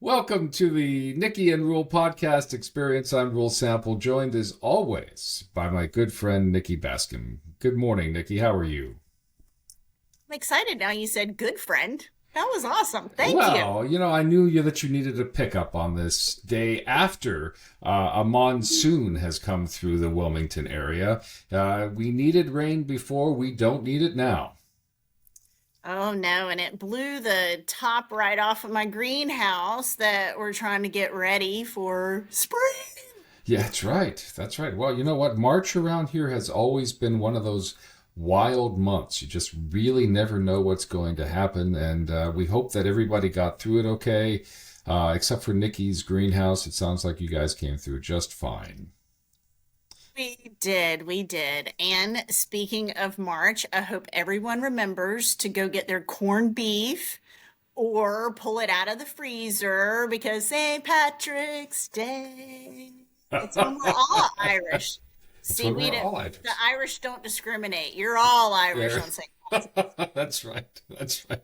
Welcome to the Nikki and Rule podcast experience. I'm Rule Sample, joined as always by my good friend Nikki Baskin. Good morning, Nikki. How are you? I'm excited now you said good friend. That was awesome. Thank you. Well, I knew that you needed a pickup on this day after a monsoon has come through the Wilmington area. We needed rain before. We don't need it now. Oh no, and it blew the top right off of my greenhouse that we're trying to get ready for spring. Yeah, that's right. That's right. Well, you know what? March around here has always been one of those wild months. You just really never know what's going to happen. And we hope that everybody got through it okay, except for Nikki's greenhouse. It sounds like you guys came through just fine. We did. And speaking of March, I hope everyone remembers to go get their corned beef or pull it out of the freezer because St. Patrick's Day. It's when we're all Irish. That's See, when we're all Irish. the Irish don't discriminate. You're all Irish Yeah. on St. Patrick's. That's right. That's right.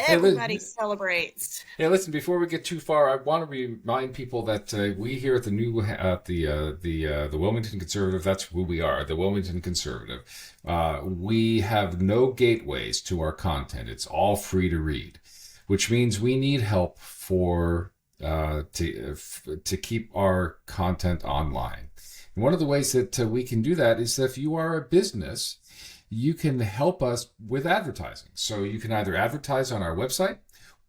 Everybody celebrates. Hey, listen. Before we get too far, I want to remind people that we here at the Wilmington Conservative. That's who we are, the Wilmington Conservative. We have no gateways to our content. It's all free to read, which means we need help to keep our content online. And one of the ways that we can do that is if you are a business, you can help us with advertising. So you can either advertise on our website,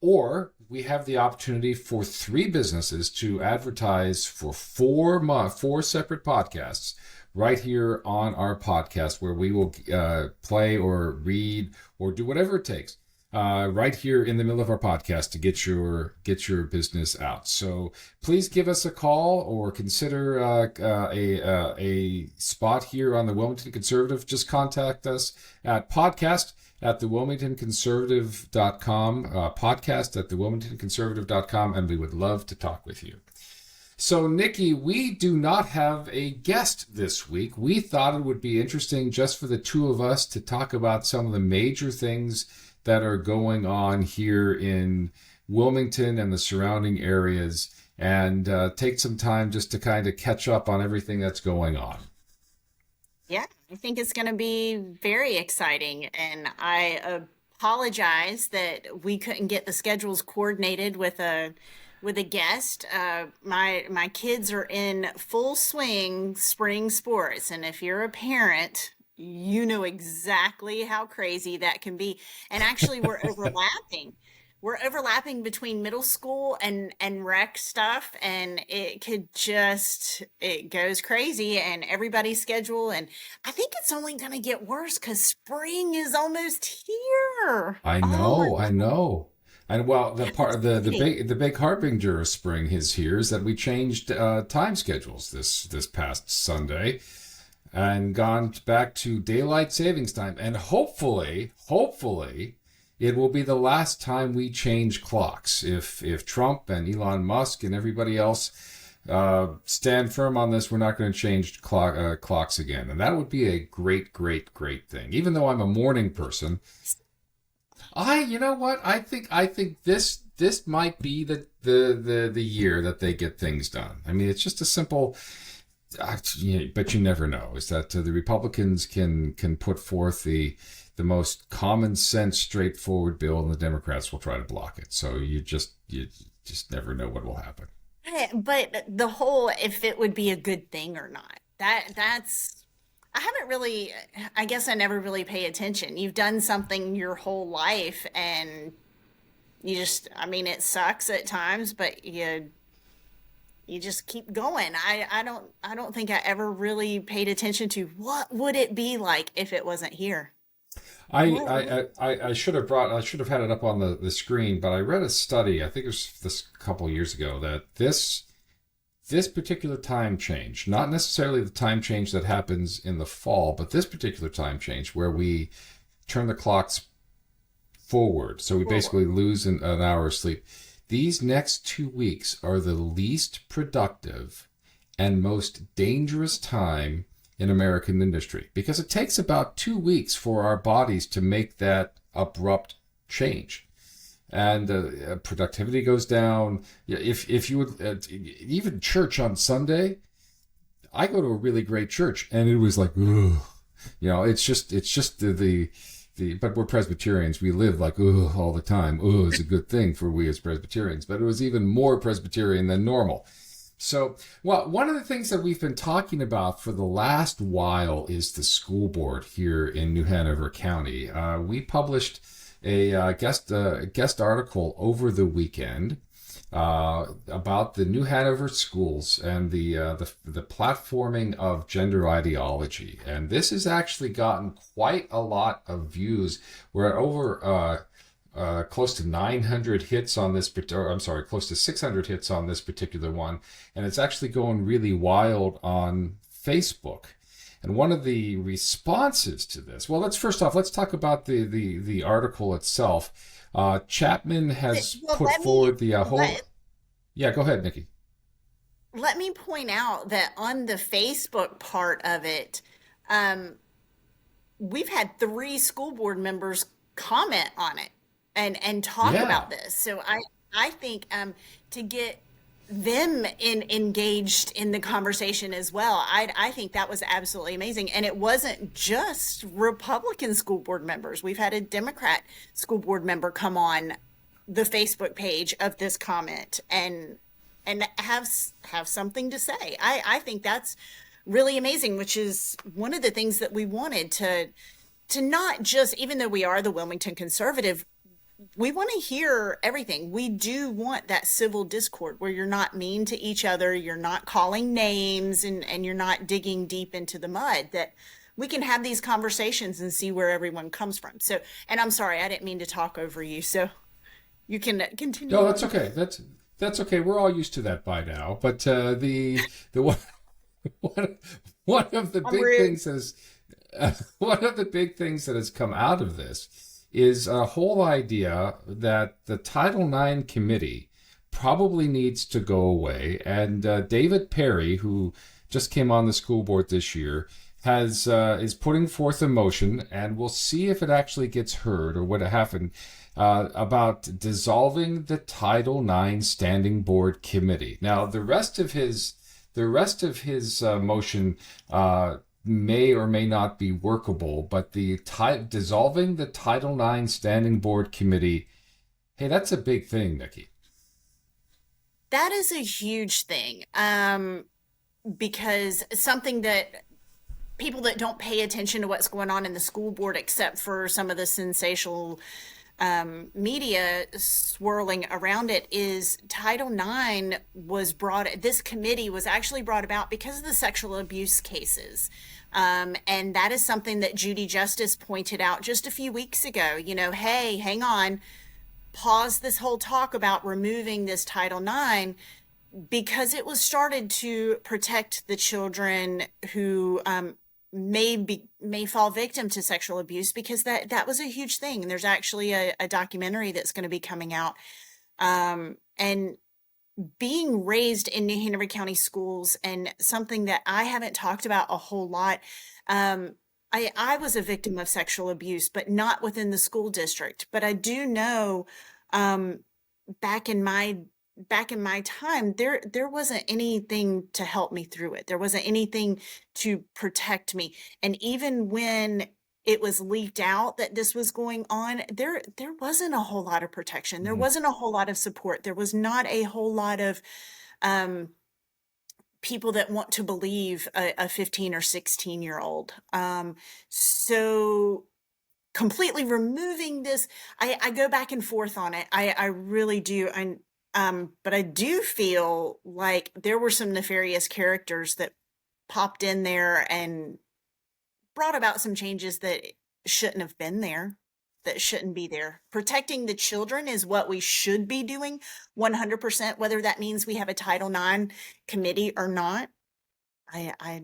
or we have the opportunity for 3 businesses to advertise for 4 separate podcasts right here on our podcast, where we will play or read or do whatever it takes right here in the middle of our podcast to get your business out. So please give us a call or consider a spot here on the Wilmington Conservative. Just contact us at podcast@thewilmingtonconservative.com, podcast@thewilmingtonconservative.com, and we would love to talk with you. So, Nikki, we do not have a guest this week. We thought it would be interesting just for the two of us to talk about some of the major things that are going on here in Wilmington and the surrounding areas, and take some time just to kind of catch up on everything that's going on. Yeah, I think it's going to be very exciting. And I apologize that we couldn't get the schedules coordinated with a guest. My kids are in full swing spring sports, and if you're a parent, you know exactly how crazy that can be. And actually, we're overlapping. We're overlapping between middle school and rec stuff, and it goes crazy, and everybody's schedule. And I think it's only going to get worse because spring is almost here. I Oh my know, I know. And well, the God, part it's the exciting. big harbinger of spring is here is that we changed time schedules this past Sunday and gone back to daylight savings time. And hopefully, it will be the last time we change clocks. If Trump and Elon Musk and everybody else stand firm on this, we're not going to change clocks again. And that would be a great, great, great thing. Even though I'm a morning person, you know what? I think this might be the year that they get things done. I mean, it's just a simple. But you never know. Is that the Republicans can put forth the most common sense, straightforward bill, and the Democrats will try to block it. So you just never know what will happen. But the whole, if it would be a good thing or not, that's, I haven't really, I guess I never really pay attention. You've done something your whole life and I mean, it sucks at times, but you just keep going. I don't think I ever really paid attention to what would it be like if it wasn't here. I should have had it up on the screen, but I read a study, I think it was this couple years ago, that this particular time change, not necessarily the time change that happens in the fall, but this particular time change where we turn the clocks forward, so we basically lose an hour of sleep. These next 2 weeks are the least productive and most dangerous time in American industry, because it takes about 2 weeks for our bodies to make that abrupt change. and productivity goes down. Yeah, if you would even church on Sunday, I go to a really great church, and it was like, ugh. It's just the but we're Presbyterians. We live like ugh all the time. Ugh is a good thing for we as Presbyterians, but it was even more Presbyterian than normal. So, well, one of the things that we've been talking about for the last while is the school board here in New Hanover County. We published a guest article over the weekend about the New Hanover schools and the platforming of gender ideology, and this has actually gotten quite a lot of views. We're at over close to 900 hits on this, or I'm sorry, close to 600 hits on this particular one, and it's actually going really wild on Facebook. And one of the responses to this, well, let's talk about the article itself. Chapman has Well, put forward the whole. Yeah, go ahead, Nikki. let me point out that on the Facebook part of it, um, we've had three school board members comment on it and talk Yeah. about this. So I think to get them engaged in the conversation as well, I think that was absolutely amazing. And it wasn't just Republican school board members. We've had a Democrat school board member come on the Facebook page of this comment and have something to say. I think that's really amazing, which is one of the things that we wanted to not just, even though we are the Wilmington Conservative, we want to hear everything. We do want that civil discord where you're not mean to each other, you're not calling names, and you're not digging deep into the mud, that we can have these conversations and see where everyone comes from. So, and I'm sorry, I didn't mean to talk over you. So you can continue No, that's on. okay. That's okay. We're all used to that by now. But the one one one of the I'm big rude. things is one of the big things that has come out of this is a whole idea that the Title IX committee probably needs to go away. And David Perry, who just came on the school board this year, has is putting forth a motion, and we'll see if it actually gets heard or what happened about dissolving the Title IX Standing Board Committee. Now, the rest of his motion may or may not be workable, but dissolving the Title IX Standing Board Committee, hey, that's a big thing, Nikki. That is a huge thing, because something that people that don't pay attention to what's going on in the school board, except for some of the sensational media swirling around it, is Title IX was this committee was actually brought about because of the sexual abuse cases. And that is something that Judy Justice pointed out just a few weeks ago. Hey, hang on, pause this whole talk about removing this Title IX, because it was started to protect the children who may fall victim to sexual abuse, because that was a huge thing. And there's actually a documentary that's going to be coming out. And being raised in New Hanover County schools, and something that I haven't talked about a whole lot. I was a victim of sexual abuse, but not within the school district. But I do know, um, back in my time, there wasn't anything to help me through it. There wasn't anything to protect me. And even when it was leaked out that this was going on, there wasn't a whole lot of protection. There Mhm. wasn't a whole lot of support. There was not a whole lot of um, people that want to believe a 15 or 16-year-old. So completely removing this, I go back and forth on it. I really do. But I do feel like there were some nefarious characters that popped in there and brought about some changes that shouldn't have been there, that shouldn't be there. Protecting the children is what we should be doing 100%, whether that means we have a Title IX committee or not. I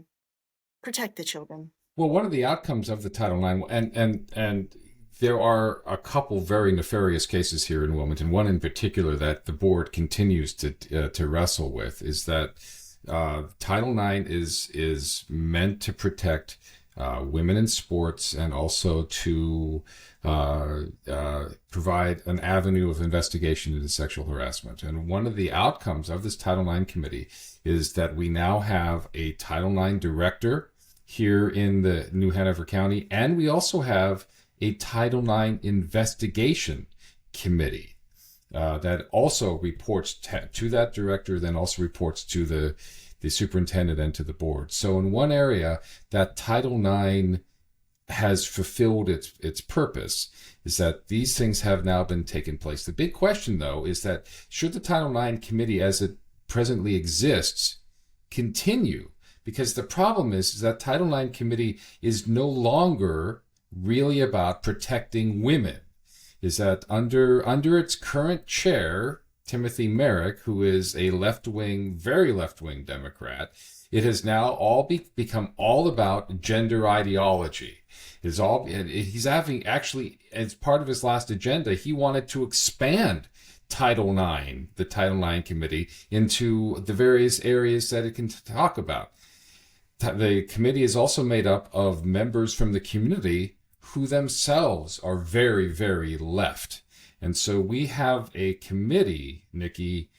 protect the children. Well, one of the outcomes of the Title IX, and there are a couple very nefarious cases here in Wilmington. One in particular that the board continues to wrestle with is that Title IX is meant to protect women in sports, and also to provide an avenue of investigation into sexual harassment. And one of the outcomes of this Title IX committee is that we now have a Title IX director here in the New Hanover County, and we also have a Title IX investigation committee that also reports to that director, then also reports to the superintendent and to the board. So in one area, that Title IX has fulfilled its purpose, is that these things have now been taking place. The big question, though, is that should the Title IX committee, as it presently exists, continue? Because the problem is that Title IX committee is no longer really about protecting women. Is that under its current chair, Timothy Merrick, who is a left-wing, very left-wing Democrat, it has now all become all about gender ideology. He's having, actually, as part of his last agenda, he wanted to expand Title IX, the Title IX committee, into the various areas that it can talk about. The committee is also made up of members from the community who themselves are very, very left. And so we have a committee, Nikki,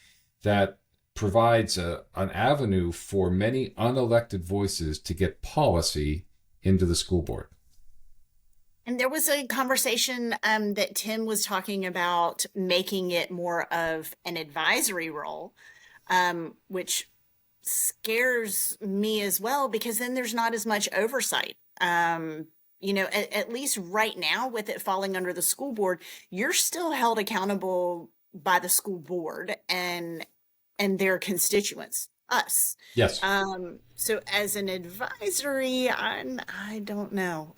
that provides an avenue for many unelected voices to get policy into the school board. And there was a conversation that Tim was talking about making it more of an advisory role, which scares me as well, because then there's not as much oversight. At least right now, with it falling under the school board, you're still held accountable by the school board and their constituents, us. Yes. So as an advisory, I don't know.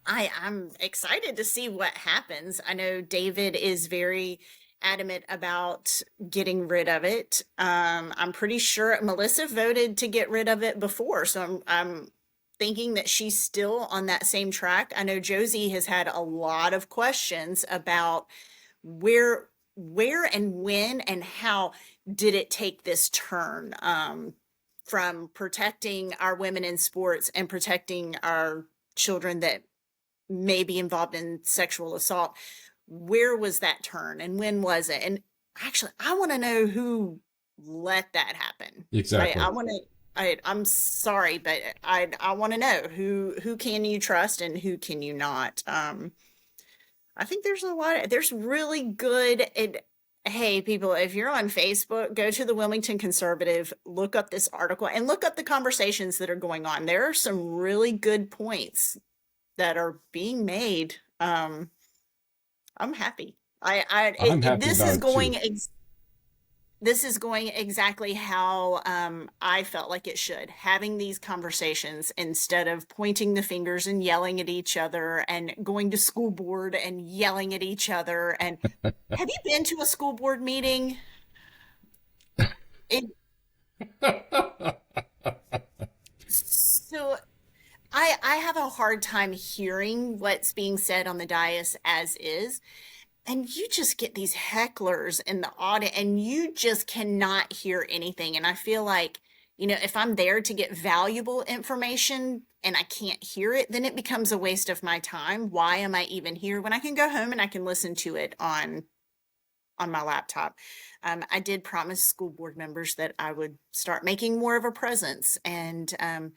I'm excited to see what happens. I know David is very adamant about getting rid of it. I'm pretty sure Melissa voted to get rid of it before, so I'm thinking that she's still on that same track. I know Josie has had a lot of questions about where and when and how did it take this turn from protecting our women in sports and protecting our children that may be involved in sexual assault. Where was that turn and when was it? And actually, I want to know who let that happen. Exactly. Right? I'm sorry, but I want to know who can you trust and who can you not. I think there's really good. Hey, people, if you're on Facebook, go to the Wilmington Conservative, look up this article and look up the conversations that are going on. There are some really good points that are being made. I'm happy. I'm happy this about is it going too. This is going exactly how I felt like it should. Having these conversations instead of pointing the fingers and yelling at each other and going to school board and yelling at each other. And have you been to a school board meeting? It, so I have a hard time hearing what's being said on the dais as is. And you just get these hecklers in the audit and you just cannot hear anything. And I feel like, if I'm there to get valuable information and I can't hear it, then it becomes a waste of my time. Why am I even here when I can go home and I can listen to it on my laptop? I did promise school board members that I would start making more of a presence, and I'd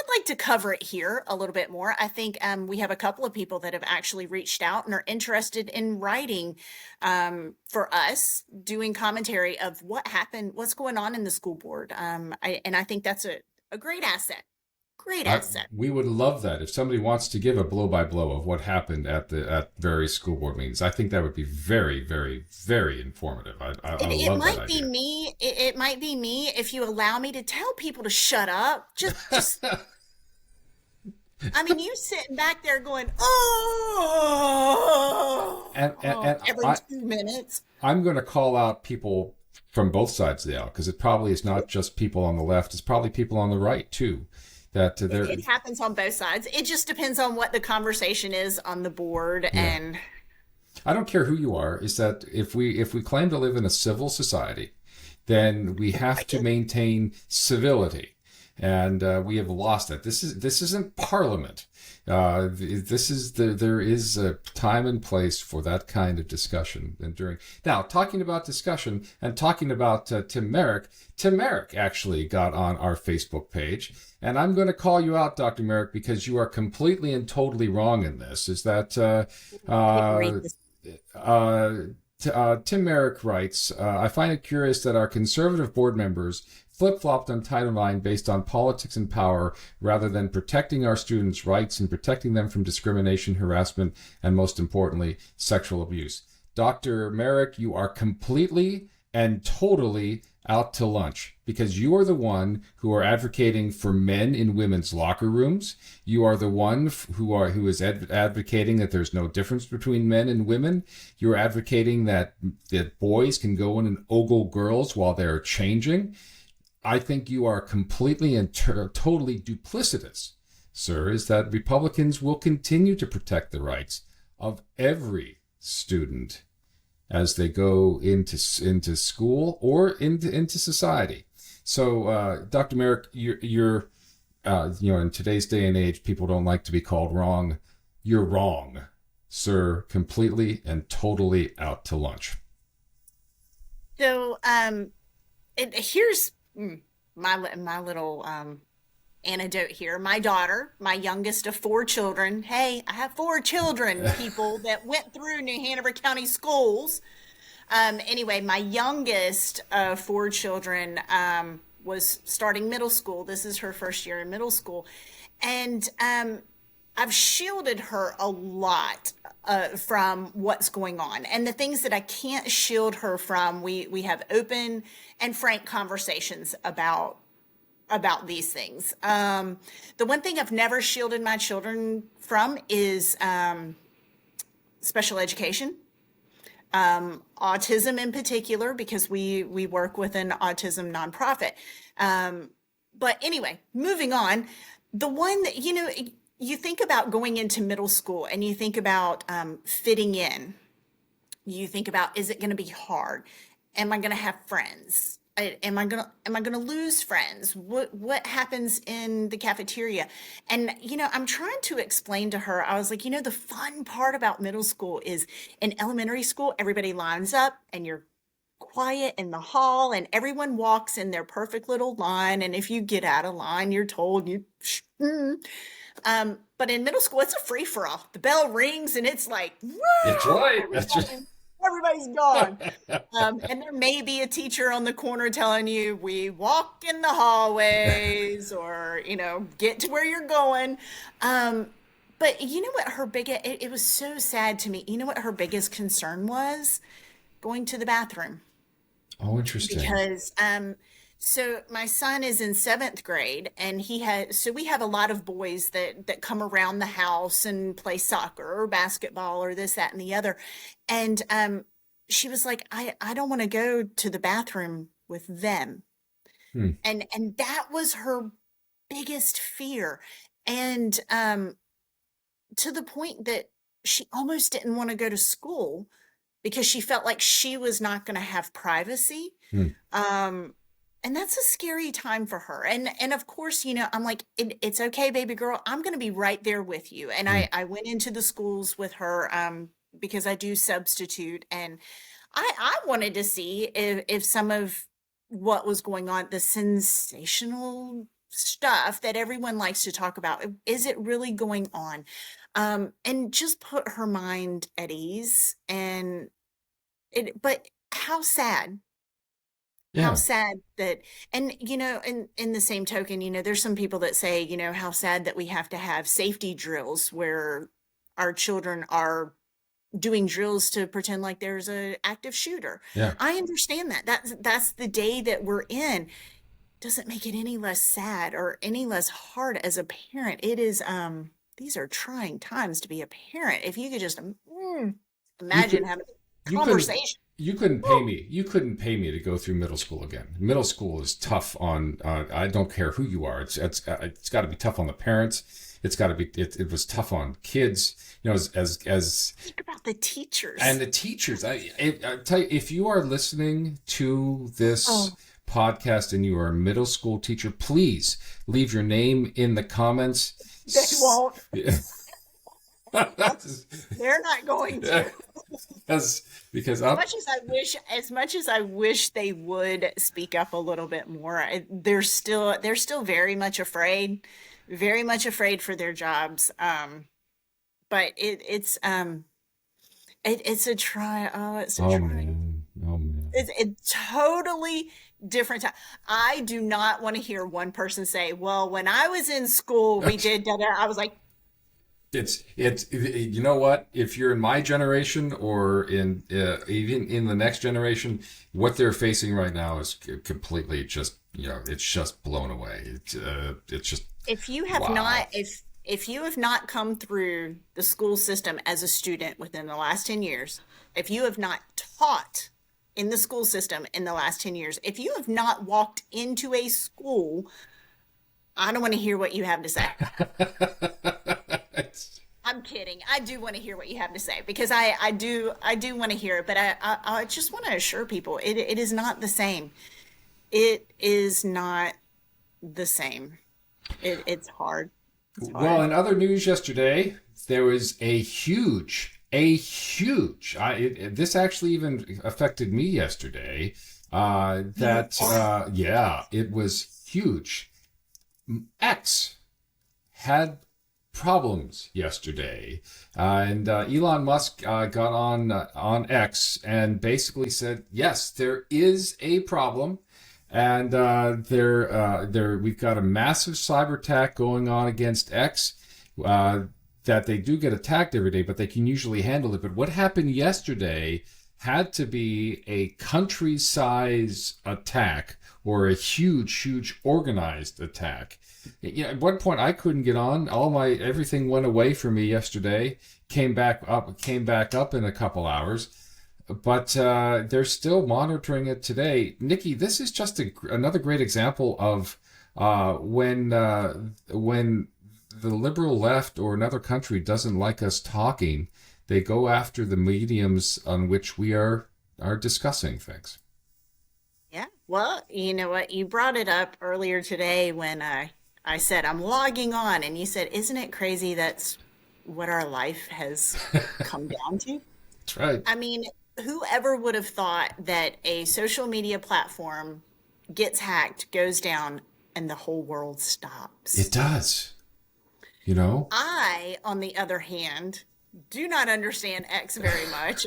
like to cover it here a little bit more. I think we have a couple of people that have actually reached out and are interested in writing for us, doing commentary of what happened, what's going on in the school board. And I think that's a great asset. Great asset. We would love that if somebody wants to give a blow-by-blow of what happened at various school board meetings. I think that would be very, very, very informative. I love that idea. It might be me if you allow me to tell people to shut up. Just I mean, you sitting back there going, every 2 minutes. I'm going to call out people from both sides of the aisle, because it probably is not just people on the left; it's probably people on the right too. It happens on both sides. It just depends on what the conversation is on the board. Yeah. And I don't care who you are. Is that if we claim to live in a civil society, then we have to maintain civility. and we have lost that. This isn't Parliament. There is a time and place for that kind of discussion. And now, talking about discussion and talking about Tim Merrick actually got on our Facebook page, and I'm going to call you out, Dr. Merrick, because you are completely and totally wrong in this. Is that Tim Merrick writes, I find it curious that our conservative board members flip-flopped on Title IX based on politics and power rather than protecting our students' rights and protecting them from discrimination, harassment, and most importantly, sexual abuse. Dr. Merrick, you are completely and totally out to lunch because you are the one who are advocating for men in women's locker rooms. You are the one who is advocating that there's no difference between men and women. You're advocating that boys can go in and ogle girls while they're changing. I think you are completely and totally duplicitous, sir, is that Republicans will continue to protect the rights of every student as they go into school or into society. So, Dr. Merrick, you're in today's day and age, people don't like to be called wrong. You're wrong, sir, completely and totally out to lunch. So, here's my little anecdote here. My daughter, my youngest of 4 children. Hey, I have 4 children, people that went through New Hanover County schools. Anyway, my youngest of 4 children was starting middle school. This is her first year in middle school. And I've shielded her a lot from what's going on. And the things that I can't shield her from, we have open and frank conversations about these things. The one thing I've never shielded my children from is special education, autism in particular, because we work with an autism nonprofit. But anyway, moving on, the one that, you think about going into middle school and you think about fitting in. You think about, is it going to be hard? Am I going to have friends? Am I gonna lose friends? What happens in the cafeteria? And I'm trying to explain to her. I was like, the fun part about middle school is in elementary school, everybody lines up and you're quiet in the hall and everyone walks in their perfect little line. And if you get out of line, you're told you. But in middle school, it's a free for all. The bell rings and it's like, woo! That's right. That's right. Everybody's gone. And there may be a teacher on the corner telling you, we walk in the hallways or, get to where you're going. But you know what it was so sad to me. You know what her biggest concern was? Going to the bathroom. Oh, interesting. Because, so my son is in 7th grade and we have a lot of boys that come around the house and play soccer or basketball or this, that, and the other. And she was like, I don't want to go to the bathroom with them. And that was her biggest fear. And to the point that she almost didn't want to go to school because she felt like she was not going to have privacy. And that's a scary time for her. And of course, I'm like, it's okay, baby girl. I'm going to be right there with you. And I went into the schools with her because I do substitute. And I wanted to see if some of what was going on, the sensational stuff that everyone likes to talk about, is it really going on? And just put her mind at ease. But how sad. Yeah. How sad that, and in the same token, there's some people that say, how sad that we have to have safety drills where our children are doing drills to pretend like there's an active shooter. Yeah. I understand that. That's the day that we're in. Doesn't make it any less sad or any less hard as a parent. It is, these are trying times to be a parent. If you could just imagine having a conversation. You couldn't pay me. You couldn't pay me to go through middle school again. Middle school is tough on. I don't care who you are. It's got to be tough on the parents. It's got to be. It was tough on kids. As think about the teachers and the teachers. I tell you, if you are listening to this podcast and you are a middle school teacher, please leave your name in the comments. They won't. That's- They're not going to. because As much as I wish they would speak up a little bit more, they're still very much afraid for their jobs. But it's a try. Oh, it's a try. man. Oh man. It's a totally different time. I do not want to hear one person say, "Well, when I was in school, we did da da." I was like, It's you know what? If you're in my generation or in even in the next generation, what they're facing right now is completely just it's just blown away. It's just if you have wow. not if you have not come through the school system as a student within the last 10 years, if you have not taught in the school system in the last 10 years, if you have not walked into a school, I don't want to hear what you have to say. I'm kidding. I do want to hear what you have to say because I do want to hear it, but I just want to assure people it is not the same. It is not the same. It's hard. Well, in other news yesterday, there was a huge. This actually even affected me yesterday. It was huge. X had problems yesterday, and Elon Musk got on X and basically said, yes, there is a problem. And we've got a massive cyber attack going on against X, that they do get attacked every day, but they can usually handle it. But what happened yesterday had to be a country-size attack or a huge organized attack. At one point I couldn't get on. Everything went away for me yesterday. Came back up in a couple hours. But they're still monitoring it today. Nikki, this is just another great example of when the liberal left or another country doesn't like us talking, they go after the mediums on which we are discussing things. Yeah. Well, you know what? You brought it up earlier today when I said I'm logging on, and you said, "Isn't it crazy that's what our life has come down to?" That's right. I mean, whoever would have thought that a social media platform gets hacked, goes down, and the whole world stops? It does. I, on the other hand, do not understand X very much.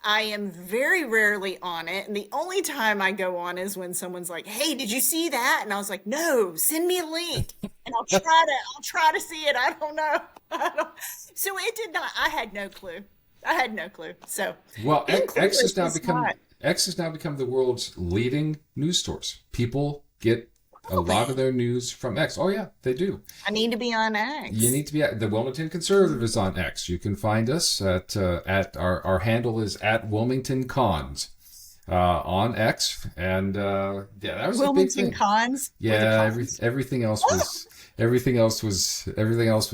I am very rarely on it, and the only time I go on is when someone's like, "Hey, did you see that?" And I was like, "No, send me a link, and I'll try to see it. I don't know." So it did not. I had no clue. So well, X has now become the world's leading news source. People get a lot of their news from X. Oh yeah, they do. I need to be on X. You need to be the Wilmington Conservative is on X. You can find us at our handle is at Wilmington Cons on X, and that was Wilmington a big thing. Cons. Yeah, everything else was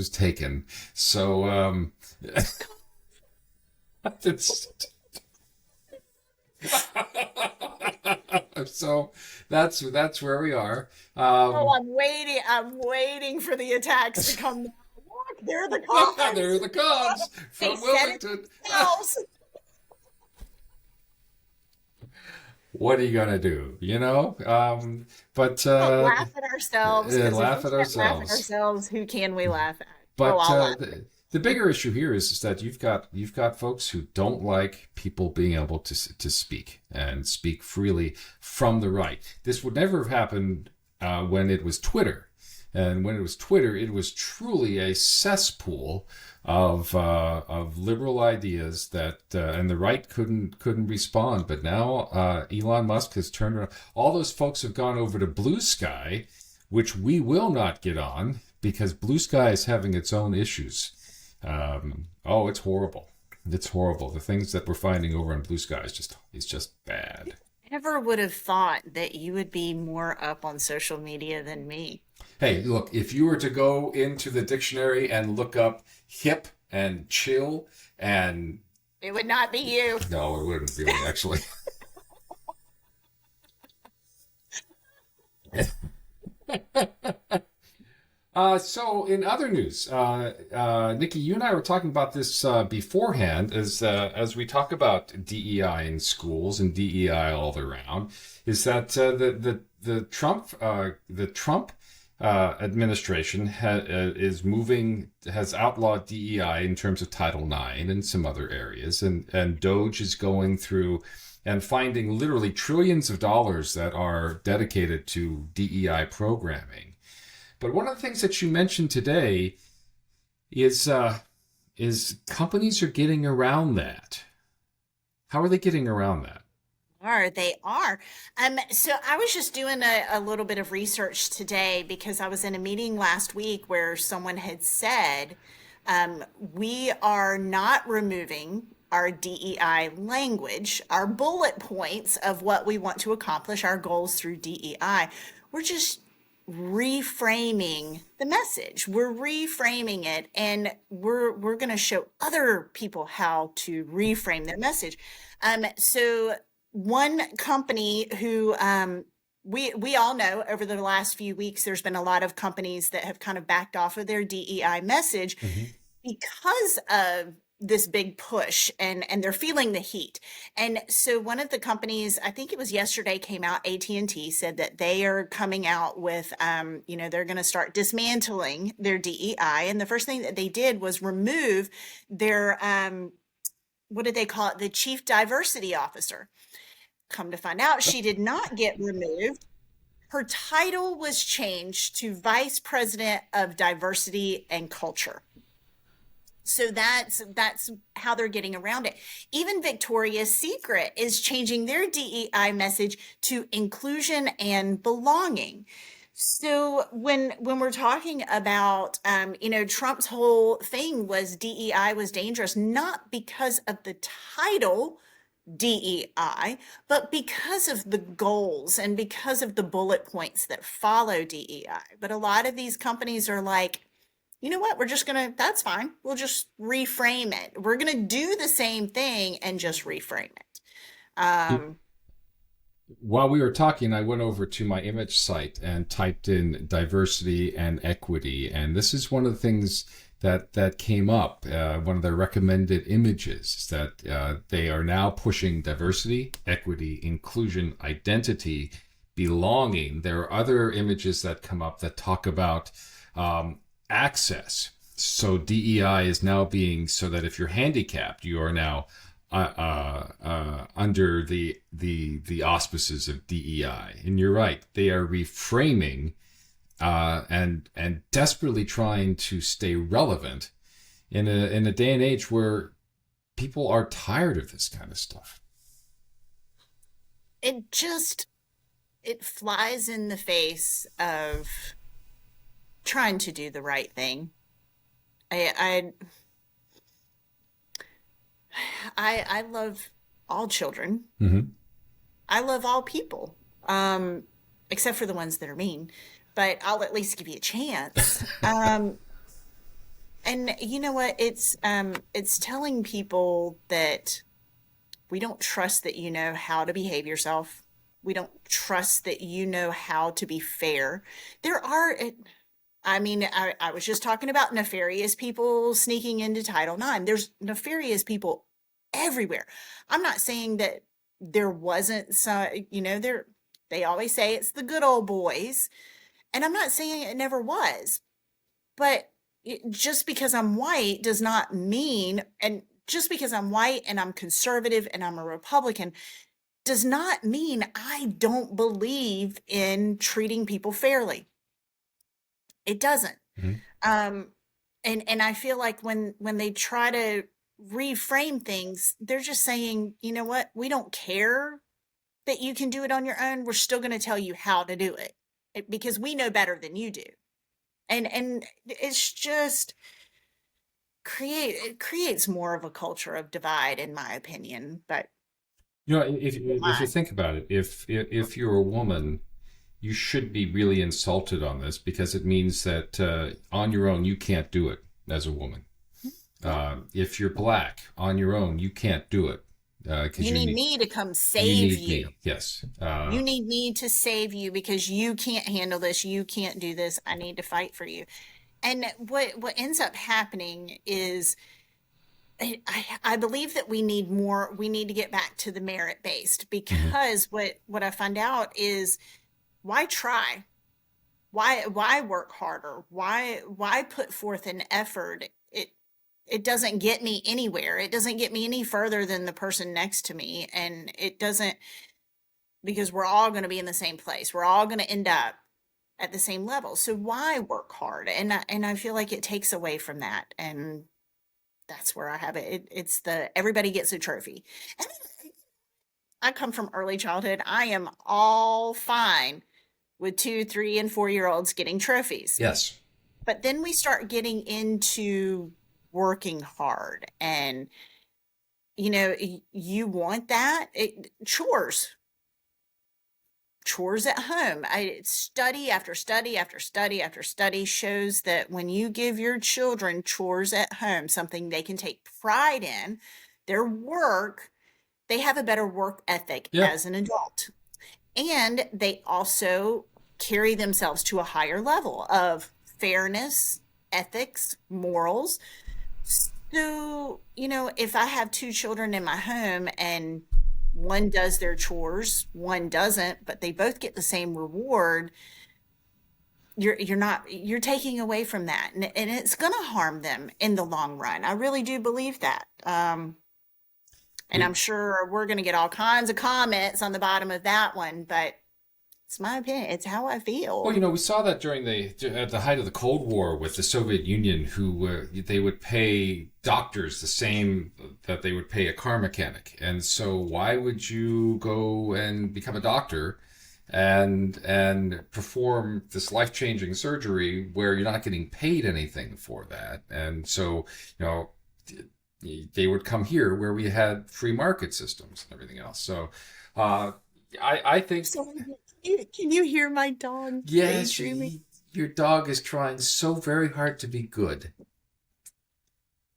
taken. So so that's where we are. I'm waiting for the attacks to come. Look, they're the cons. They're the cons from Wilmington. What are you gonna do? But laugh at ourselves. Laugh at ourselves. Who can we laugh at? But the bigger issue here is that you've got folks who don't like people being able to speak and speak freely from the right. This would never have happened when it was Twitter, and when it was Twitter, it was truly a cesspool of liberal ideas that and the right couldn't respond. But now Elon Musk has turned around. All those folks have gone over to Blue Sky, which we will not get on because Blue Sky is having its own issues. It's horrible. It's horrible. The things that we're finding over on Blue Sky is just bad. Never would have thought that you would be more up on social media than me. Hey, look, if you were to go into the dictionary and look up hip and chill and... It would not be you. No, it wouldn't really, actually. So in other news, Nikki, you and I were talking about this beforehand as we talk about DEI in schools and DEI all around, is that the Trump administration has outlawed DEI in terms of Title IX and some other areas, and Doge is going through and finding literally trillions of dollars that are dedicated to DEI programming. But one of the things that you mentioned today is companies are getting around that. How are they getting around that? They are. So I was just doing a little bit of research today because I was in a meeting last week where someone had said, we are not removing our DEI language, our bullet points of what we want to accomplish, our goals through DEI. We're just reframing the message. We're reframing it, and we're going to show other people how to reframe their message. So one company who we all know over the last few weeks, there's been a lot of companies that have kind of backed off of their DEI message because of this big push, and they're feeling the heat. And so one of the companies, I think it was yesterday, came out, AT&T, said that they are coming out with, they're going to start dismantling their DEI. And the first thing that they did was remove their, what did they call it? The chief diversity officer. Come to find out, she did not get removed. Her title was changed to Vice President of Diversity and Culture. So that's how they're getting around it. Even Victoria's Secret is changing their DEI message to inclusion and belonging. So when we're talking about, Trump's whole thing was DEI was dangerous, not because of the title DEI, but because of the goals and because of the bullet points that follow DEI. But a lot of these companies are like, you know what, that's fine. We'll just reframe it. We're going to do the same thing and just reframe it. While we were talking, I went over to my image site and typed in diversity and equity. And this is one of the things that came up. One of their recommended images is that they are now pushing diversity, equity, inclusion, identity, belonging. There are other images that come up that talk about access. So DEI is now being so that if you're handicapped, you are now under the auspices of DEI. And you're right, they are reframing and desperately trying to stay relevant in a day and age where people are tired of this kind of stuff. It flies in the face of trying to do the right thing. I love all children. I love all people, except for the ones that are mean. But I'll at least give you a chance. And you know what? It's telling people that we don't trust that you know how to behave yourself. We don't trust that you know how to be fair. I was just talking about nefarious people sneaking into Title IX. There's nefarious people everywhere. I'm not saying that there wasn't some, they always say it's the good old boys. And I'm not saying it never was. But just because I'm white does not mean, and just because I'm white and I'm conservative and I'm a Republican, does not mean I don't believe in treating people fairly. It doesn't. And I feel like when they try to reframe things, they're just saying, you know what, we don't care that you can do it on your own. We're still going to tell you how to do it because we know better than you do. And it's just it creates more of a culture of divide, in my opinion. But if you think about it, if you're a woman, you should be really insulted on this because it means that on your own you can't do it as a woman. If you're black on your own, you can't do it because You need me to come you save need you. me. Yes. You need me to save you because you can't handle this. You can't do this. I need to fight for you. And what ends up happening is I believe that we need more, we need to get back to the merit based, Mhm. because what I find out is, why try? Why work harder? Why put forth an effort? It doesn't get me anywhere. It doesn't get me any further than the person next to me. And it doesn't, because we're all going to be in the same place. We're all going to end up at the same level. So why work hard? And I feel like it takes away from that. And that's where I have it. It's the everybody gets a trophy. And I come from early childhood. I am all fine with 2, 3, and 4 year olds getting trophies. Yes. But then we start getting into working hard, and you want that. Chores at home. I study after study after study after study shows that when you give your children chores at home, something they can take pride in, their work, they have a better work ethic Yeah. as an adult. And they also carry themselves to a higher level of fairness, ethics, morals. So, if I have two children in my home and one does their chores, one doesn't, but they both get the same reward, you're taking away from that, and it's going to harm them in the long run. I really do believe that. And I'm sure we're going to get all kinds of comments on the bottom of that one, but it's my opinion. It's how I Well, feel. we saw that at the height of the Cold War with the Soviet Union, who they would pay doctors the same that they would pay a car mechanic, and so why would you go and become a doctor and perform this life-changing surgery where you're not getting paid anything for that? And so, you know, they would come here where we had free market systems and everything else. So, I think. So, can you hear my dog Yes, daydreaming? your dog is trying so very hard to be good.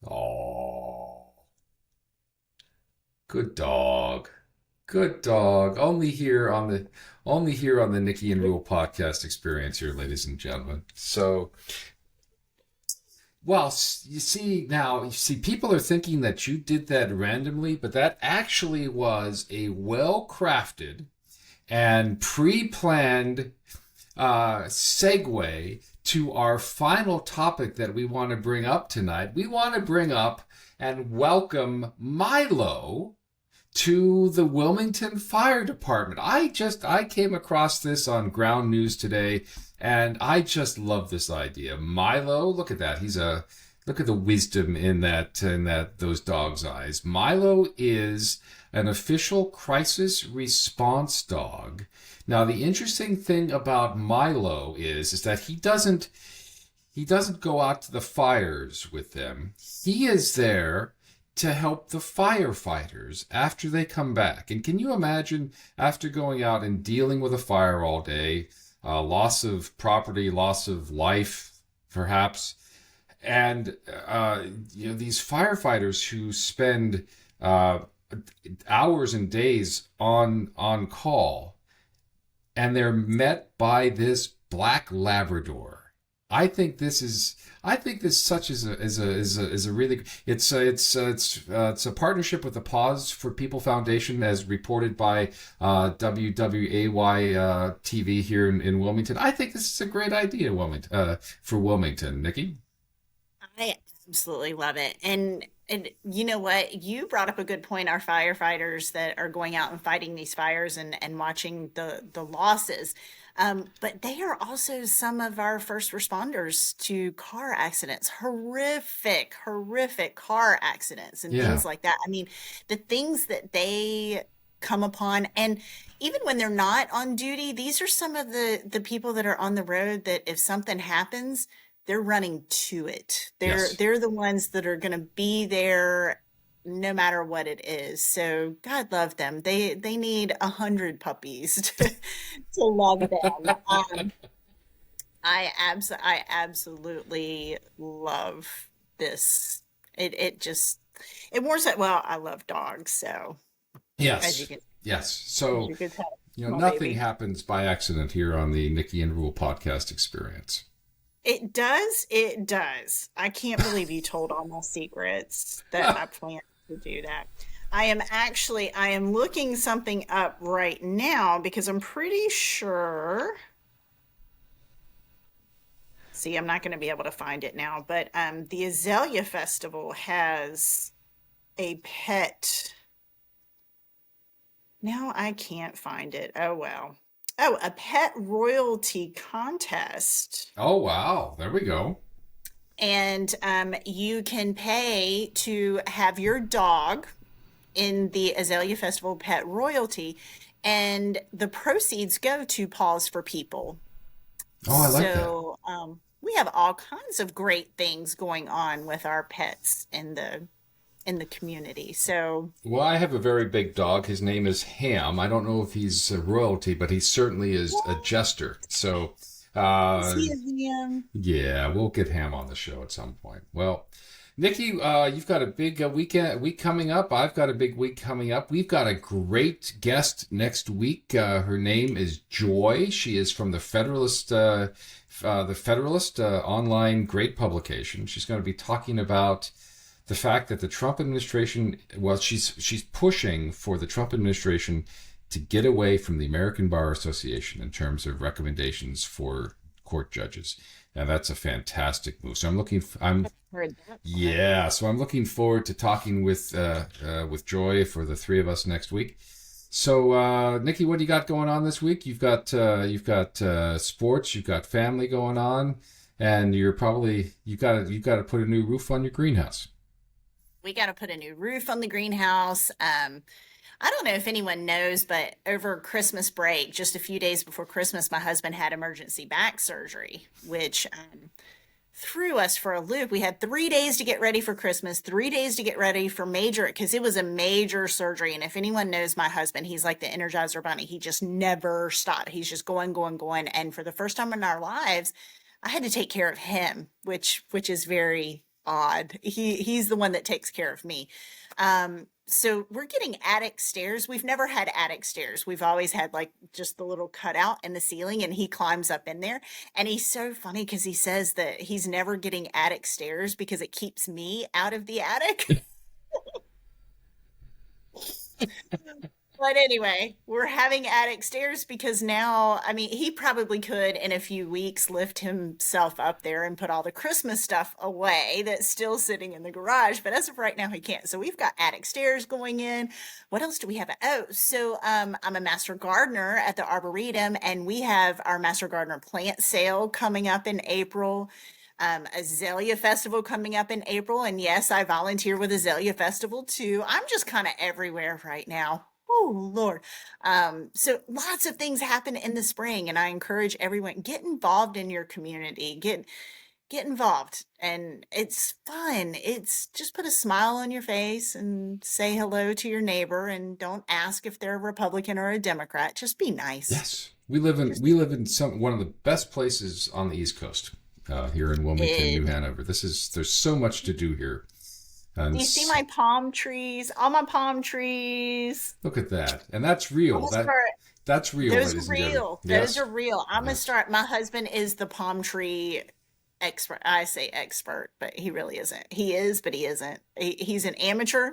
Oh, good dog. Good dog. Only here on the Nikki and Rule podcast experience here, ladies and gentlemen. So, well, you see, people are thinking that you did that randomly, but that actually was a well-crafted and pre-planned segue to our final topic that we want to bring up tonight. We want to bring up and welcome Milo to the Wilmington Fire Department. I came across this on Ground News today, and I just love this idea. Milo, look at that. Look at the wisdom in those dog's eyes. Milo is an official crisis response dog. Now, the interesting thing about Milo is that he doesn't go out to the fires with them. He is there to help the firefighters after they come back. And can you imagine, after going out and dealing with a fire all day, loss of property, loss of life, perhaps, and these firefighters who spend hours and days on call, and they're met by this black Labrador. I think this such is a really it's a partnership with the Pause for People Foundation, as reported by WWAY TV here in Wilmington. I think this is a great idea, for Wilmington, Nikki. I absolutely love it. And you know what? You brought up a good point. Our firefighters that are going out and fighting these fires and watching the losses. But they are also some of our first responders to car accidents, horrific car accidents and Yeah. things like that. I mean, the things that they come upon, and even when they're not on duty, these are some of the people that are on the road that if something happens, they're running to it. Yes. They're the ones that are going to be there no matter what it is. So God love them. They need 100 puppies to love them. I absolutely love this. It just it more so, well, I love dogs, so as you Yes. can, Yes. as So, you could tell. Small nothing baby. happens by accident here on the Nikki and Rule podcast experience. It does. It does. I can't believe you told all my secrets that I plan to do that. I am looking something up right now because I'm pretty sure. See, I'm not going to be able to find it now, but the Azalea Festival has a pet. Now I can't find it. Oh well. Oh, a pet royalty contest. Oh, wow. There we go. And you can pay to have your dog in the Azalea Festival Pet Royalty, and the proceeds go to Paws for People. Oh, I like that. So we have all kinds of great things going on with our pets in the community. So Well, I have a very big dog. His name is Ham. I don't know if he's royalty, but he certainly is a jester. So, is uh, he a ham? yeah, we'll get Ham on the show at some point. Well, Nikki, you've got a big week coming up. I've got a big week coming up. We've got a great guest next week. Her name is Joy. She is from the Federalist online great publication. She's going to be talking about the fact that the Trump administration, well, she's pushing for the Trump administration to get away from the American Bar Association in terms of recommendations for court judges. Now that's a fantastic move. So I'm Heard that. yeah, so I'm looking forward to talking with Joy for the three of us next week. So Nikki, what do you got going on this week? You've got sports, you've got family going on, and you've got to put a new roof on your greenhouse. We got to put a new roof on the greenhouse. I don't know if anyone knows, but over Christmas break, just a few days before Christmas, my husband had emergency back surgery, which threw us for a loop. We had 3 days to get ready for Christmas, 3 days to get ready for major, because it was a major surgery. And if anyone knows my husband, he's like the Energizer Bunny. He just never stopped. He's just going, going, going. And for the first time in our lives, I had to take care of him, which is very odd. He's the one that takes care of me. So we're getting attic stairs. We've never had attic stairs. We've always had like just the little cutout in the ceiling, and he climbs up in there. And he's so funny because he says that he's never getting attic stairs because it keeps me out of the attic. But anyway, we're having attic stairs because now, I mean, he probably could in a few weeks lift himself up there and put all the Christmas stuff away that's still sitting in the garage. But as of right now, he can't. So we've got attic stairs going in. What else do we have? Oh, so I'm a master gardener at the Arboretum, and we have our master gardener plant sale coming up in April. Azalea Festival coming up in April. And yes, I volunteer with Azalea Festival too. I'm just kind of everywhere right now. Oh Lord. So lots of things happen in the spring, and I encourage everyone, get involved in your community. Get involved. And it's fun. It's just put a smile on your face and say hello to your neighbor, and don't ask if they're a Republican or a Democrat. Just be nice. Yes, we live in one of the best places on the East Coast, here in Wilmington, New Hanover. There's so much to do here. And Do you see my palm trees? All my palm trees. look at that, and that's I'm real. gonna start. That's real, Those ladies are and gentlemen. real. Those Yes, are real. I'm gonna yes. start. My husband is the palm tree expert. I say expert, but he really isn't. He is, but he isn't. He's an amateur,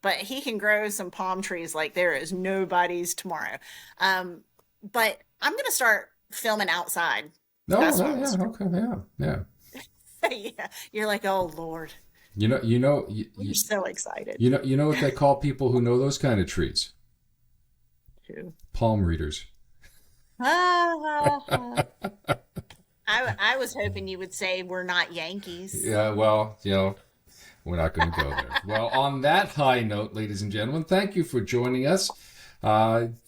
but he can grow some palm trees like there is nobody's tomorrow. But I'm gonna start filming outside. No, That's what no, I'm gonna yeah, start. okay, yeah, yeah. Yeah, you're like, oh Lord, You, we're so excited. you know what they call people who know those kind of trees? Too. Palm readers. I was hoping you would say we're not Yankees. Yeah, well, we're not going to go there. Well, on that high note, ladies and gentlemen, thank you for joining us.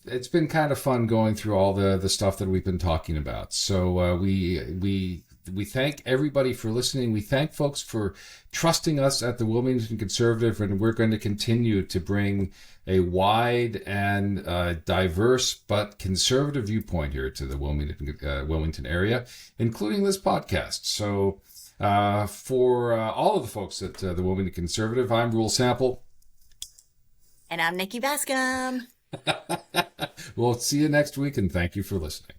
It's been kind of fun going through all the stuff that we've been talking about. So we thank everybody for listening. We thank folks for trusting us at the Wilmington Conservative, and we're going to continue to bring a wide and diverse but conservative viewpoint here to the Wilmington area, including this podcast. So for all of the folks at the Wilmington Conservative, I'm Rule Sample. And I'm Nikki Bascom. We'll see you next week, and thank you for listening.